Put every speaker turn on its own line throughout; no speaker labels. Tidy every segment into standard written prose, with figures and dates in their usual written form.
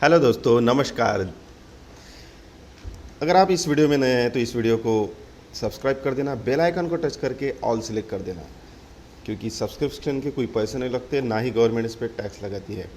Hello दोस्तों, नमस्कार। अगर आप इस वीडियो में नए हैं तो इस वीडियो को सब्सक्राइब कर देना, बेल आइकन को टच करके ऑल सिलेक्ट कर देना, क्योंकि सब्सक्रिप्शन के कोई पैसे नहीं लगते, ना ही गवर्नमेंट इस पर टैक्स लगाती है।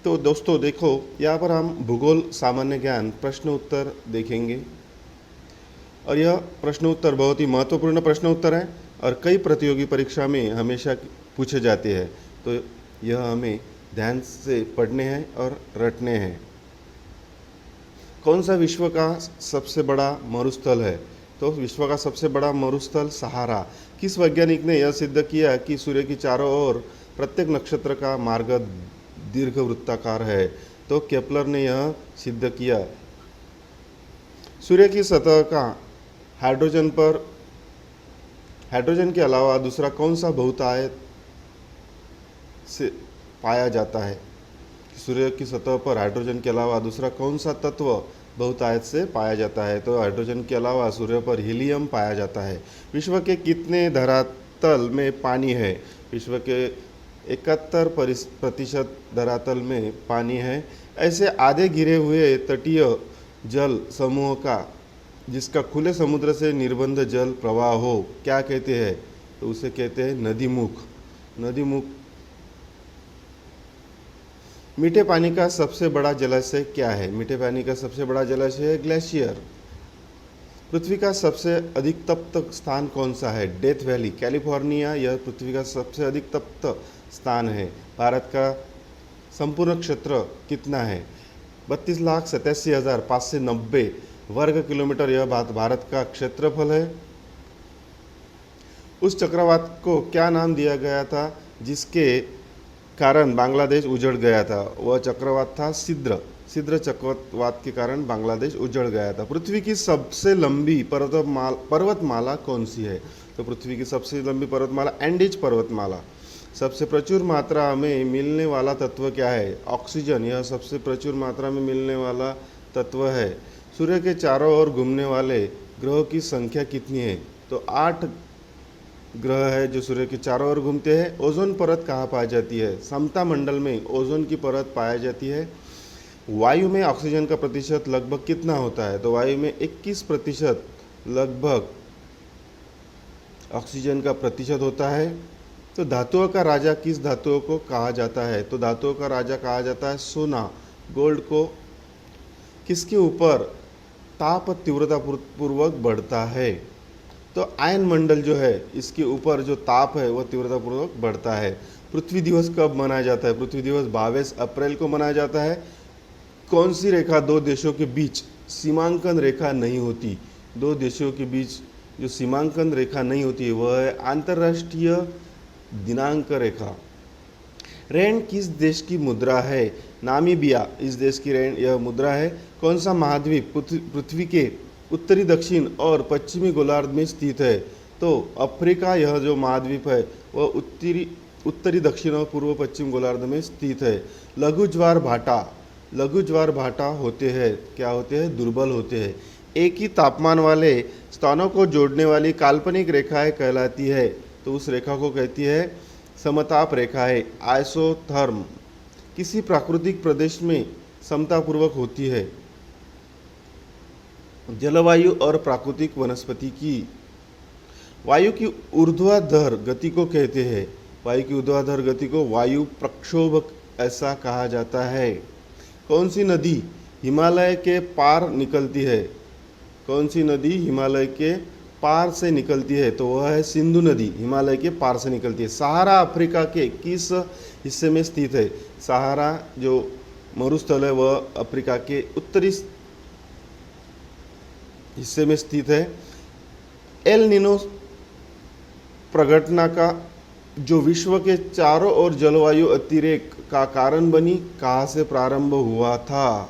तो दोस्तों देखो, यहाँ पर हम भूगोल सामान्य ज्ञान प्रश्न उत्तर देखेंगे और यह प्रश्न उत्तर बहुत ही महत्वपूर्ण प्रश्न उत्तर है और कई प्रतियोगी परीक्षा में हमेशा पूछे जाते हैं। तो यह हमें ध्यान से पढ़ने हैं और रटने हैं। कौन सा विश्व का सबसे बड़ा मरुस्थल है? तो विश्व का सबसे बड़ा मरुस्थल सहारा। किस वैज्ञानिक ने यह सिद्ध किया कि सूर्य की चारों ओर प्रत्येक नक्षत्र का मार्ग दीर्घवृत्ताकार है? तो केपलर ने यह सिद्ध किया। सूर्य की सतह का हाइड्रोजन के अलावा दूसरा कौन सा बहुतायत से पाया जाता है? सूर्य की सतह पर हाइड्रोजन के अलावा दूसरा कौन सा तत्व बहुतायत से पाया जाता है? तो हाइड्रोजन के अलावा सूर्य पर हीलियम पाया जाता है। विश्व के कितने धरातल में पानी है? विश्व के 71% धरातल में पानी है। ऐसे आधे घिरे हुए तटीय जल समूह का जिसका खुले समुद्र से निर्बंध जल प्रवाह हो क्या कहते हैं? तो उसे कहते हैं नदीमुख। मीठे पानी का सबसे बड़ा जलाशय क्या है? मीठे पानी का सबसे बड़ा जलाशय है ग्लेशियर। पृथ्वी का सबसे अधिक तप्त स्थान कौन सा है? Death valley, California. यह पृथ्वी का सबसे अधिक तप्त स्थान है। भारत का संपूर्ण क्षेत्र कितना है? 32,87,590 वर्ग किलोमीटर यह भारत का क्षेत्रफल है। उस चक्रवात को क्या नाम दिया गया था जिसके कारण बांग्लादेश उजड़ गया था? वह चक्रवात था सिद्र चक्रवात के कारण बांग्लादेश उजड़ गया था। पृथ्वी की सबसे लंबी पर्वतमाला कौन सी है? तो पृथ्वी की सबसे लंबी पर्वतमाला एंडीज पर्वतमाला। सबसे प्रचुर मात्रा में मिलने वाला तत्व क्या है? ऑक्सीजन। यह सबसे प्रचुर मात्रा में मिलने वाला तत्व है। सूर्य के चारों ओर घूमने वाले ग्रहों की संख्या कितनी है? तो 8 ग्रह है जो सूर्य के चारों ओर घूमते हैं। ओजोन परत कहाँ पाई जाती है? समता मंडल में ओजोन की परत पाई जाती है। वायु में ऑक्सीजन का प्रतिशत लगभग कितना होता है? तो वायु में 21% लगभग ऑक्सीजन का प्रतिशत होता है। तो धातुओं का राजा किस धातुओं को कहा जाता है? तो धातुओं का राजा कहा जाता है सोना, गोल्ड को। किसके ऊपर ताप तीव्रता पूर्वक बढ़ता है? तो आयन मंडल जो है इसके ऊपर जो ताप है वह तीव्रतापूर्वक बढ़ता है। पृथ्वी दिवस कब मनाया जाता है? पृथ्वी दिवस 22 अप्रैल को मनाया जाता है। कौन सी रेखा दो देशों के बीच सीमांकन रेखा नहीं होती? दो देशों के बीच जो सीमांकन रेखा नहीं होती वह है अंतर्राष्ट्रीय दिनांक रेखा। रैंड किस देश की मुद्रा है? नामीबिया इस देश की रैंड यह मुद्रा है। कौन सा महाद्वीप पृथ्वी के उत्तरी, दक्षिण और पश्चिमी गोलार्ध में स्थित है? तो अफ्रीका यह जो महाद्वीप है वह उत्तरी, दक्षिण और पूर्व पश्चिम गोलार्ध में स्थित है। लघु ज्वार भाटा होते हैं क्या होते हैं? दुर्बल होते हैं। एक ही तापमान वाले स्थानों को जोड़ने वाली काल्पनिक रेखाएं कहलाती है। तो उस रेखा को कहती है समताप रेखा है, आइसोथर्म। किसी प्राकृतिक प्रदेश में समतापूर्वक होती है? जलवायु और प्राकृतिक वनस्पति की। वायु की ऊर्ध्वाधर गति को कहते हैं? वायु की ऊर्ध्वाधर गति को वायु प्रक्षोभ ऐसा कहा जाता है। कौन सी नदी हिमालय के पार निकलती है? कौन सी नदी हिमालय के पार से निकलती है? तो वह है सिंधु नदी, हिमालय के पार से निकलती है। सहारा अफ्रीका के किस हिस्से में स्थित है? सहारा जो मरुस्थल है वह अफ्रीका के उत्तरी हिस्से में स्थित है। एल नीनो प्रघटना का जो विश्व के चारों ओर जलवायु अतिरेक का कारण बनी, कहाँ से प्रारंभ हुआ था?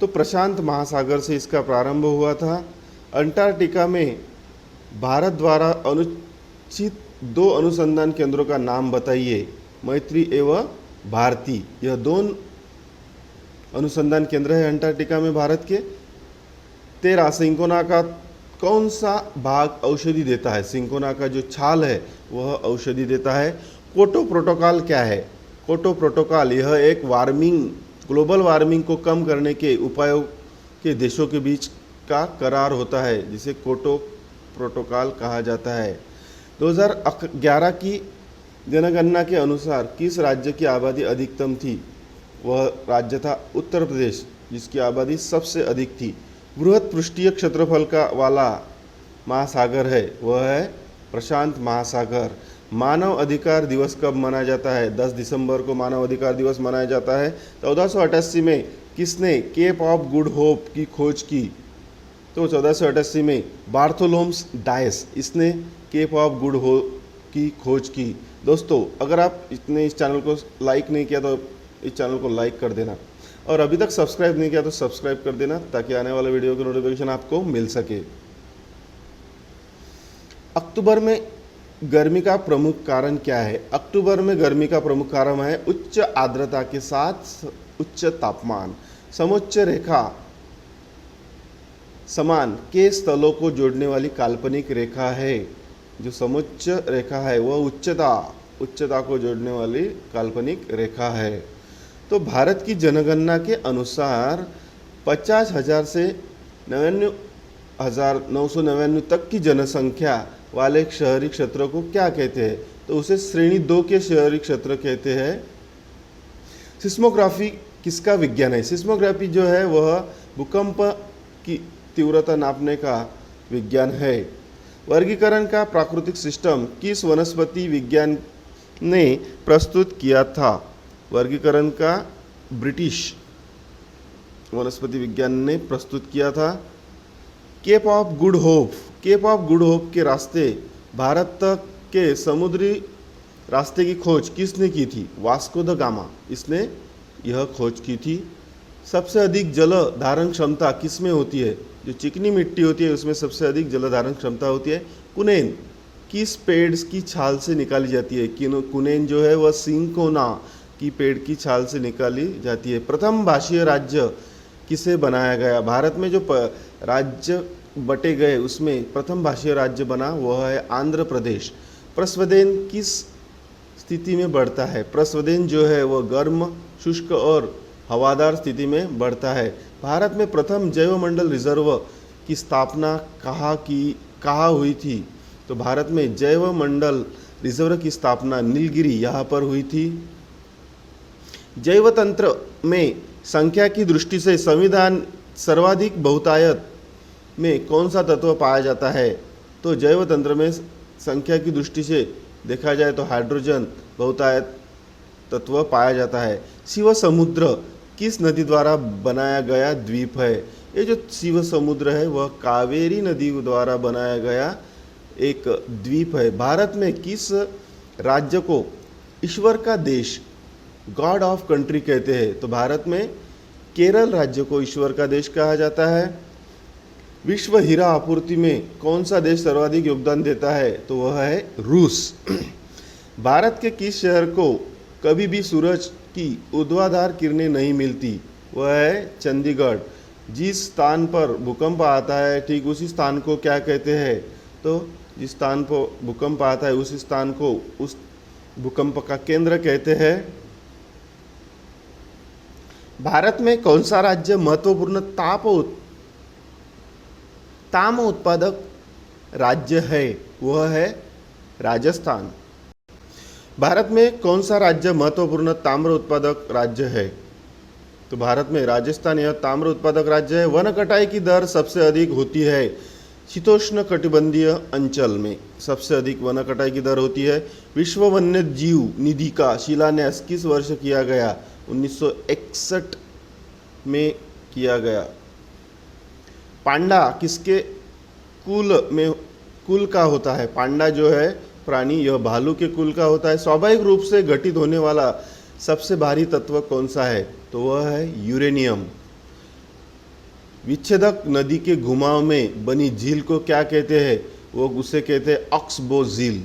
तो प्रशांत महासागर से इसका प्रारंभ हुआ था। अंटार्कटिका में भारत द्वारा अनुचित 2 अनुसंधान केंद्रों का नाम बताइए। मैत्री एवं भारती, यह 2 अनुसंधान केंद्र है अंटार्कटिका में भारत के। 13 सिंकोना का कौन सा भाग औषधि देता है? सिंकोना का जो छाल है वह औषधि देता है। क्योटो प्रोटोकॉल क्या है? कोटो प्रोटोकॉल यह एक ग्लोबल वार्मिंग को कम करने के उपायों के देशों के बीच का करार होता है, जिसे कोटो प्रोटोकॉल कहा जाता है। 2011 की जनगणना के अनुसार किस राज्य की आबादी अधिकतम थी? वह राज्य था उत्तर प्रदेश, जिसकी आबादी सबसे अधिक थी। बृहद पृष्ठीय क्षेत्रफल का वाला महासागर है, वह है प्रशांत महासागर। मानव अधिकार दिवस कब मनाया जाता है? 10 दिसंबर को मानव अधिकार दिवस मनाया जाता है। 1488 में किसने केप ऑफ गुड होप की खोज की? तो 1488 में बार्थोलोम्स डायस, इसने केप ऑफ गुड होप की खोज की। दोस्तों, अगर आप इस चैनल को लाइक नहीं किया तो इस चैनल को लाइक कर देना, और अभी तक सब्सक्राइब नहीं किया तो सब्सक्राइब कर देना, ताकि आने वाले वीडियो की नोटिफिकेशन आपको मिल सके। अक्टूबर में गर्मी का प्रमुख कारण क्या है? अक्टूबर में गर्मी का प्रमुख कारण है उच्च आर्द्रता के साथ उच्च तापमान। समोच्च रेखा समान के स्थलों को जोड़ने वाली काल्पनिक रेखा है। जो समोच्च रेखा है वह उच्चता को जोड़ने वाली काल्पनिक रेखा है। तो भारत की जनगणना के अनुसार 50,000 से 99,999 तक की जनसंख्या वाले शहरी क्षेत्रों को क्या कहते हैं? तो उसे श्रेणी 2 के शहरी क्षेत्र कहते हैं। सिस्मोग्राफी किसका विज्ञान है? सिस्मोग्राफी जो है वह भूकंप की तीव्रता नापने का विज्ञान है। वर्गीकरण का प्राकृतिक सिस्टम किस वनस्पति विज्ञान ने प्रस्तुत किया था? वर्गीकरण का ब्रिटिश वनस्पति विज्ञान ने प्रस्तुत किया था। केप ऑफ गुड होप के रास्ते भारत तक के समुद्री रास्ते की खोज किसने की थी? वास्को द गामा, इसने यह खोज की थी। सबसे अधिक जल धारण क्षमता किसमें होती है? जो चिकनी मिट्टी होती है उसमें सबसे अधिक जल धारण क्षमता होती है। कुनेन किस पेड़ की छाल से निकाली जाती है? कुनेन जो है वह सिंकोना की पेड़ की छाल से निकाली जाती है। प्रथम भाषीय राज्य किसे बनाया गया? भारत में जो राज्य बटे गए उसमें प्रथम भाषीय राज्य बना वह है आंध्र प्रदेश। प्रस्वदेन किस स्थिति में बढ़ता है? प्रस्वदेन जो है वह गर्म, शुष्क और हवादार स्थिति में बढ़ता है। भारत में प्रथम जैवमंडल रिजर्व की स्थापना कहाँ हुई थी? तो भारत में जैवमंडल रिजर्व की स्थापना नीलगिरी यहाँ पर हुई थी। जैव तंत्र में संख्या की दृष्टि से संविधान सर्वाधिक बहुतायत में कौन सा तत्व पाया जाता है? तो जैव तंत्र में संख्या की दृष्टि से देखा जाए तो हाइड्रोजन बहुतायत तत्व पाया जाता है। शिव समुद्र किस नदी द्वारा बनाया गया द्वीप है? ये जो शिव समुद्र है वह कावेरी नदी द्वारा बनाया गया एक द्वीप है। भारत में किस राज्य को ईश्वर का देश, गॉड ऑफ कंट्री कहते हैं? तो भारत में केरल राज्य को ईश्वर का देश कहा जाता है। विश्व हीरा आपूर्ति में कौन सा देश सर्वाधिक योगदान देता है? तो वह है रूस। भारत के किस शहर को कभी भी सूरज की ऊर्ध्वाधर किरणें नहीं मिलती? वह है चंडीगढ़। जिस स्थान पर भूकंप आता है ठीक उसी स्थान को क्या कहते हैं? तो जिस स्थान पर भूकंप आता है उस स्थान को उस भूकंप का केंद्र कहते हैं। भारत में कौन सा राज्य महत्वपूर्ण ताम उत्पादक राज्य है? वह है राजस्थान। भारत में कौन सा राज्य महत्वपूर्ण ताम्र उत्पादक राज्य है? तो भारत में राजस्थान यह ताम्र उत्पादक राज्य है। वन कटाई की दर सबसे अधिक होती है शीतोष्ण कटिबंधीय अंचल में, सबसे अधिक वन कटाई की दर होती है। विश्व वन्य जीव निधि का शिलान्यास किस वर्ष किया गया? 1961 में किया गया। पांडा किसके कुल का होता है? पांडा जो है प्राणी यह भालू के कुल का होता है। स्वाभाविक रूप से घटित होने वाला सबसे भारी तत्व कौन सा है? तो वह है यूरेनियम। विच्छेदक नदी के घुमाव में बनी झील को क्या कहते हैं? वो उसे कहते हैं ऑक्सबो झील।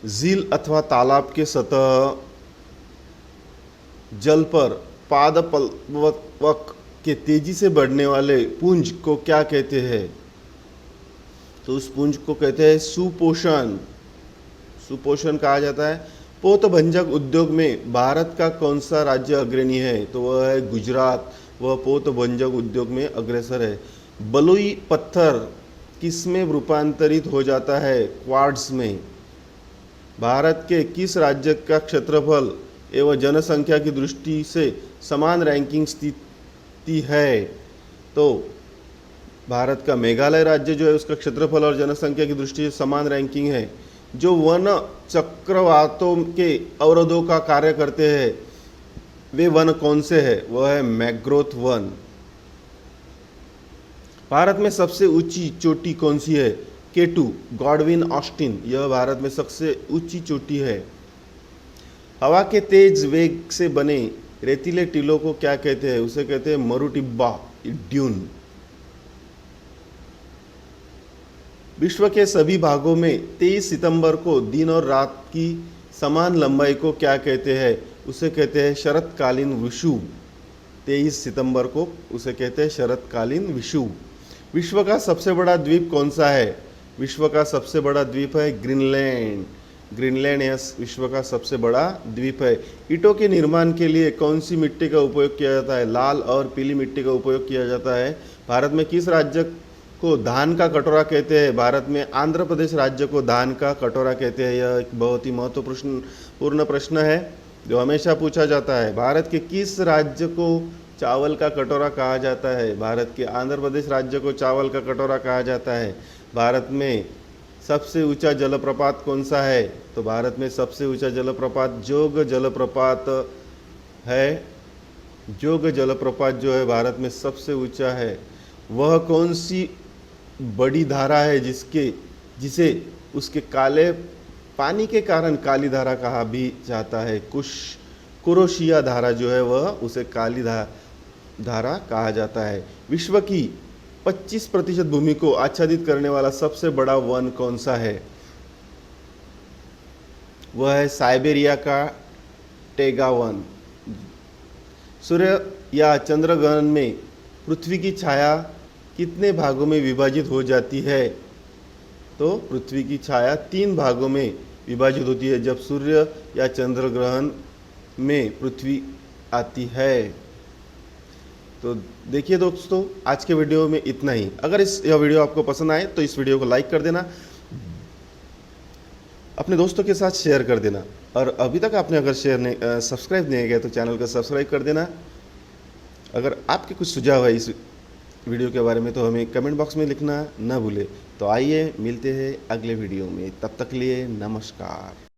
झील अथवा तालाब के सतह जल पर पादपल्वक के तेजी से बढ़ने वाले पुंज को क्या कहते हैं? तो उस पुंज को कहते हैं सुपोषण। सुपोषण कहा जाता है। पोतभंजक उद्योग में भारत का कौन सा राज्य अग्रणी है? तो वह है गुजरात। वह पोतभंजक उद्योग में अग्रसर है। बलुई पत्थर किस में रूपांतरित हो जाता है? क्वार्ट्ज में। भारत के किस राज्य का क्षेत्रफल एवं जनसंख्या की दृष्टि से समान रैंकिंग स्थिति है? तो भारत का मेघालय राज्य जो है उसका क्षेत्रफल और जनसंख्या की दृष्टि से समान रैंकिंग है। जो वन चक्रवातों के अवरोधों का कार्य करते हैं वे वन कौन से हैं? वह है मैग्रोव वन। भारत में सबसे ऊंची चोटी कौन सी है? केटू, गॉडविन ऑस्टिन। यह भारत में सबसे ऊंची चोटी है। हवा के तेज वेग से बने रेतीले टीलों को क्या कहते हैं? उसे कहते हैं मरुटिब्बा, ड्यून। विश्व के सभी भागों में 23 सितंबर को दिन और रात की समान लंबाई को क्या कहते हैं? उसे कहते हैं शरतकालीन विषुव। 23 सितंबर को उसे कहते हैं शरतकालीन विषुव। विश्व का सबसे बड़ा द्वीप कौन सा है? विश्व का सबसे बड़ा द्वीप है ग्रीनलैंड। ग्रीनलैंड यह विश्व का सबसे बड़ा द्वीप है। ईंटों के निर्माण के लिए कौन सी मिट्टी का उपयोग किया जाता है? लाल और पीली मिट्टी का उपयोग किया जाता है। भारत में किस राज्य को धान का कटोरा कहते हैं? भारत में आंध्र प्रदेश राज्य को धान का कटोरा कहते हैं। यह एक बहुत ही महत्वपूर्ण प्रश्न है जो हमेशा पूछा जाता है। भारत के किस राज्य को चावल का कटोरा कहा जाता है? भारत के आंध्र प्रदेश राज्य को चावल का कटोरा कहा जाता है। भारत में सबसे ऊंचा जलप्रपात कौन सा है? तो भारत में सबसे ऊंचा जलप्रपात जोग जलप्रपात है। जोग जलप्रपात जो है भारत में सबसे ऊंचा है। वह कौन सी बड़ी धारा है जिसे उसके काले पानी के कारण काली धारा कहा भी जाता है? कुरोशिया धारा जो है वह उसे काली धारा कहा जाता है। विश्व की 25% भूमि को आच्छादित करने वाला सबसे बड़ा वन कौन सा है? वह है साइबेरिया का टैगा वन। सूर्य या चंद्रग्रहण में पृथ्वी की छाया कितने भागों में विभाजित हो जाती है? तो पृथ्वी की छाया 3 भागों में विभाजित होती है जब सूर्य या चंद्र ग्रहण में पृथ्वी आती है। तो देखिए दोस्तों, आज के वीडियो में इतना ही। अगर यह वीडियो आपको पसंद आए तो इस वीडियो को लाइक कर देना, अपने दोस्तों के साथ शेयर कर देना, और अभी तक आपने अगर सब्सक्राइब नहीं किया तो चैनल को सब्सक्राइब कर देना। अगर आपके कुछ सुझाव है इस वीडियो के बारे में तो हमें कमेंट बॉक्स में लिखना ना भूले। तो आइए मिलते हैं अगले वीडियो में, तब तक के लिए नमस्कार।